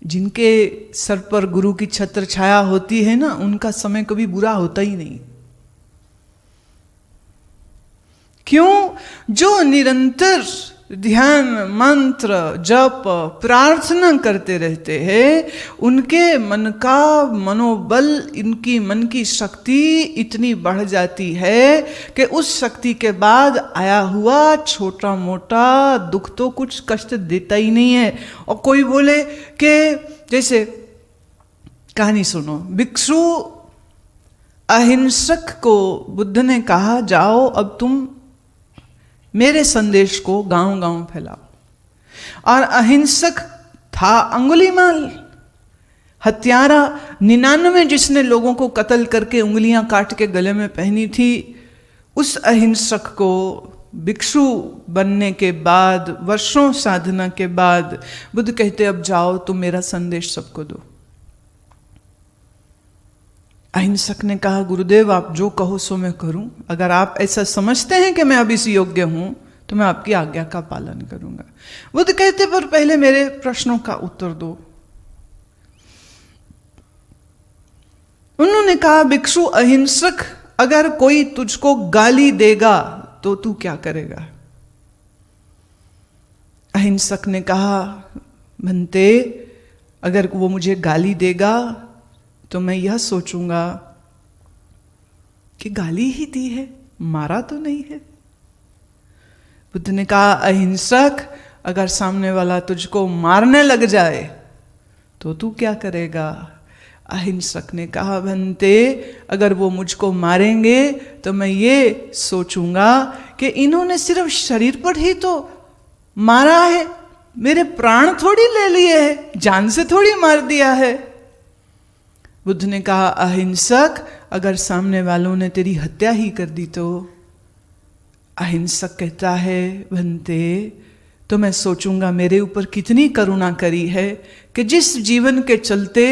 जिनके सर पर गुरु की छत्र छाया होती है ना, उनका समय कभी बुरा होता ही नहीं। क्यों? जो निरंतर ध्यान, मंत्र, जप, प्रार्थना करते रहते हैं, उनके मन का मनोबल, इनकी मन की शक्ति इतनी बढ़ जाती है कि उस शक्ति के बाद आया हुआ छोटा मोटा दुख तो कुछ कष्ट देता ही नहीं है। और कोई बोले कि जैसे कहानी सुनो, भिक्षु अहिंसक को बुद्ध ने कहा, जाओ अब तुम मेरे संदेश को गांव गांव फैलाओ। और अहिंसक था अंगुलीमाल, हत्यारा 99 जिसने लोगों को कत्ल करके उंगलियां काट के गले में पहनी थी, उस अहिंसक को भिक्षु बनने के बाद, वर्षों साधना के बाद बुद्ध कहते अब जाओ तुम मेरा संदेश सबको दो। अहिंसक ने कहा, गुरुदेव आप जो कहो सो मैं करूं। अगर आप ऐसा समझते हैं कि मैं अब इस योग्य हूं तो मैं आपकी आज्ञा का पालन करूंगा। बुद्ध कहते पर पहले मेरे प्रश्नों का उत्तर दो। उन्होंने कहा, भिक्षु अहिंसक, अगर कोई तुझको गाली देगा तो तू क्या करेगा? अहिंसक ने कहा, भंते अगर वो मुझे गाली देगा तो मैं यह सोचूंगा कि गाली ही दी है, मारा तो नहीं है। बुद्ध ने कहा, अहिंसक, अगर सामने वाला तुझको मारने लग जाए तो तू क्या करेगा? अहिंसक ने कहा, भंते अगर वो मुझको मारेंगे तो मैं ये सोचूंगा कि इन्होंने सिर्फ शरीर पर ही तो मारा है, मेरे प्राण थोड़ी ले लिए है, जान से थोड़ी मार दिया है। बुद्ध ने कहा, अहिंसक, अगर सामने वालों ने तेरी हत्या ही कर दी तो? अहिंसक कहता है, भंते तो मैं सोचूंगा मेरे ऊपर कितनी करुणा करी है कि जिस जीवन के चलते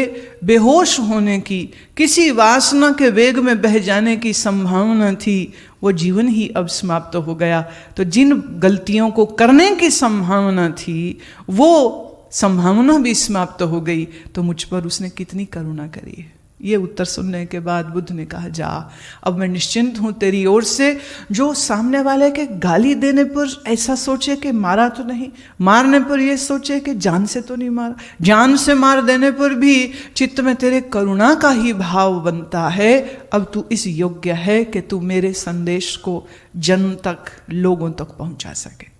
बेहोश होने की, किसी वासना के वेग में बह जाने की संभावना थी, वो जीवन ही अब समाप्त हो गया। तो जिन गलतियों को करने की संभावना थी वो संभावना भी समाप्त हो गई, तो मुझ पर उसने कितनी करुणा करी है। ये उत्तर सुनने के बाद बुद्ध ने कहा, जा अब मैं निश्चिंत हूं तेरी ओर से। जो सामने वाले के गाली देने पर ऐसा सोचे कि मारा तो नहीं, मारने पर यह सोचे कि जान से तो नहीं मारा, जान से मार देने पर भी चित्त में तेरे करुणा का ही भाव बनता है, अब तू इस योग्य है कि तू मेरे संदेश को जन तक, लोगों तक पहुंचा सके।